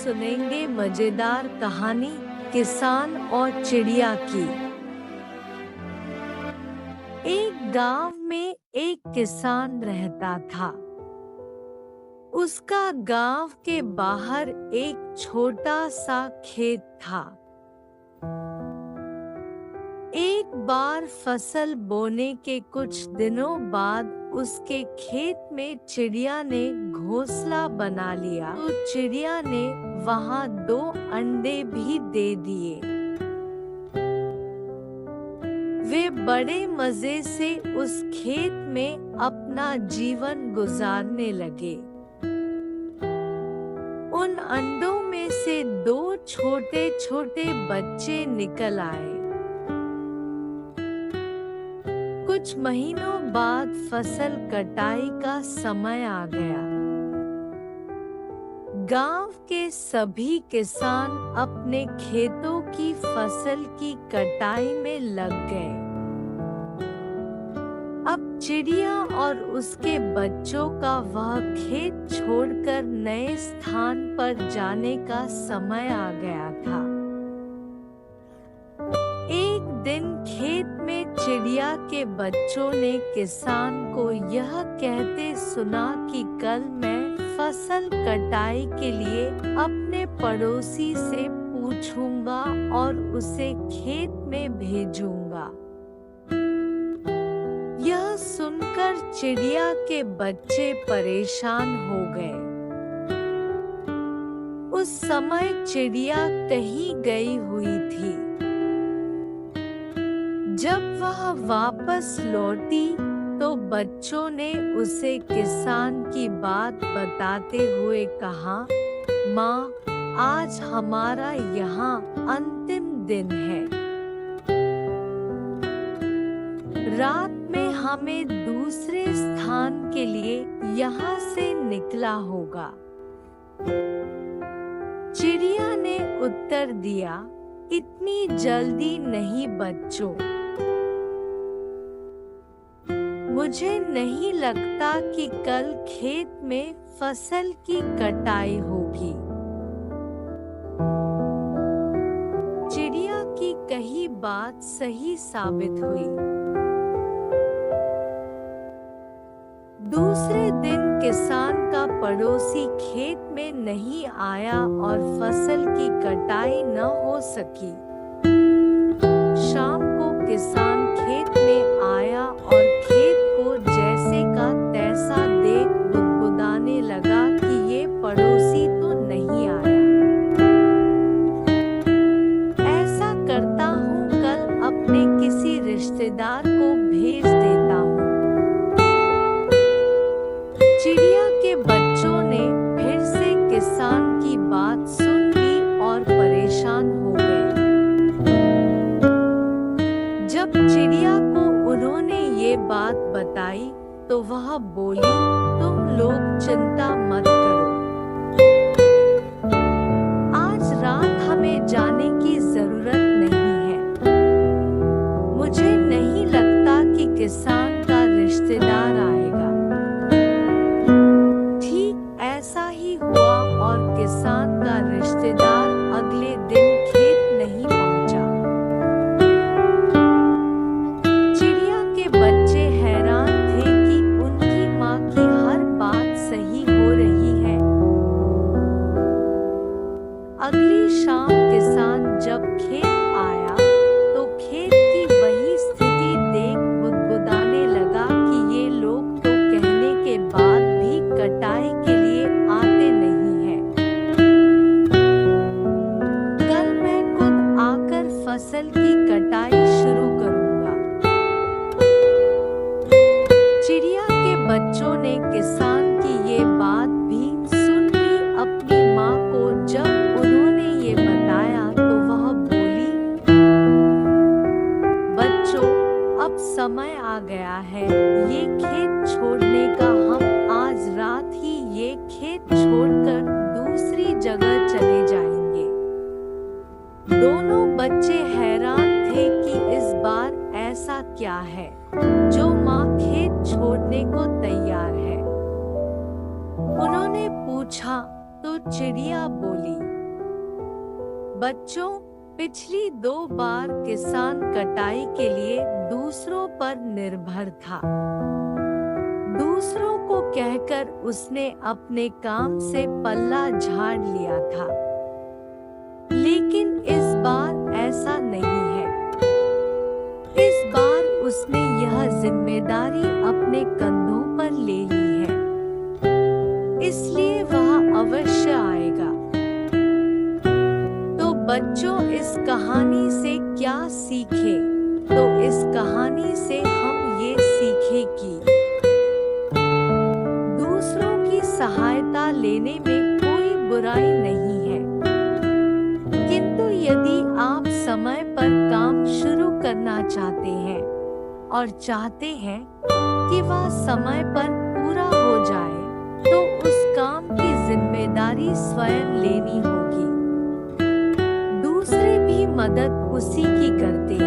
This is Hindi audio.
सुनेंगे मजेदार कहानी किसान और चिड़िया की। एक गांव में एक किसान रहता था। उसका गांव के बाहर एक छोटा सा खेत था। एक बार फसल बोने के कुछ दिनों बाद उसके खेत में चिड़िया ने घोंसला बना लिया, तो चिड़िया ने वहां 2 अंडे भी दे दिए। वे बड़े मजे से उस खेत में अपना जीवन गुजारने लगे। उन अंडों में से 2 छोटे छोटे बच्चे निकल आए। कुछ महीनों बाद फसल कटाई का समय आ गया। गांव के सभी किसान अपने खेतों की फसल की कटाई में लग गए। अब चिड़िया और उसके बच्चों का वह खेत छोड़कर नए स्थान पर जाने का समय आ गया था। एक दिन खेत में चिड़िया के बच्चों ने किसान को यह कहते सुना कि कल मैं फसल कटाई के लिए अपने पड़ोसी से पूछूंगा और उसे खेत में भेजूंगा। यह सुनकर चिड़िया के बच्चे परेशान हो गए। उस समय चिड़िया कहीं गई हुई थी। जब वह वापस लौटी तो बच्चों ने उसे किसान की बात बताते हुए कहा, माँ, आज हमारा यहाँ अंतिम दिन है। रात में हमें दूसरे स्थान के लिए यहाँ से निकला होगा। चिड़िया ने उत्तर दिया, इतनी जल्दी नहीं बच्चों। मुझे नहीं लगता कि कल खेत में फसल की कटाई होगी। चिड़िया की कही बात सही साबित हुई। दूसरे दिन किसान का पड़ोसी खेत में नहीं आया और फसल की कटाई न हो सकी। शाम को किसान खेत में आया और खेत को जैसे का तैसा देख बुदबुदाने लगा कि ये पड़ोसी तो नहीं आया। ऐसा करता हूँ, कल अपने किसी रिश्तेदार को भेज देता हूँ। चिड़िया के बच्चों ने फिर से किसान की बात सुन ली और परेशान हो गए। जब चिड़िया को उन्होंने ये बात बताई तो वह बोली, तुम लोग चिंता मत करो। आज रात हमें जाने की जरूरत नहीं है। मुझे नहीं लगता कि किसान का रिश्तेदार आएगा। ठीक ऐसा ही हुआ और किसान का रिश्तेदार अगले दिन खेत नहीं पहुंचा। चिड़िया के बच्चे हैरान थे कि उनकी माँ की हर बात सही हो रही है। अगली शाम किसान जब खेत आया तो खेत की वही स्थिति देख बुदबुदाने लगा कि ये लोग तो कहने के बाद भी कटाई के लिए आते नहीं हैं। कल मैं खुद आकर फसल की कटाई शुरू करूंगा। चिड़िया के बच्चों ने किसान की ये बात भी सुन ली। अपनी माँ को जब उन्होंने ये बताया तो वह बोली, बच्चों, अब समय आ गया है ये खेत छोड़ने का। हम आज रात ही ये खेत छोड़कर दूसरी जगह चले जाएंगे। दोनों बच्चे हैरान थे कि इस बार ऐसा क्या है जो माँ खेत छोड़ने को तैयार है। उन्होंने पूछा, तो चिड़िया बोली, बच्चों, पिछली 2 बार किसान कटाई के लिए दूसरों पर निर्भर था। दूसरों को कहकर उसने अपने काम से पल्ला झाड़ लिया था। लेकिन इस बार ऐसा नहीं है। इस बार उसने यह जिम्मेदारी अपने कंधों पर ले ली है, इसलिए वह अवश्य आएगा। तो बच्चों, इस कहानी से क्या सीखे? तो इस कहानी से हम ये सीखे कि दूसरों की सहायता लेने में कोई बुराई नहीं है, किंतु यदि आप समय पर काम शुरू करना चाहते हैं और चाहते हैं कि वह समय पर पूरा हो जाए, तो उस काम की जिम्मेदारी स्वयं लेनी होगी। दूसरे भी मदद उसी की करते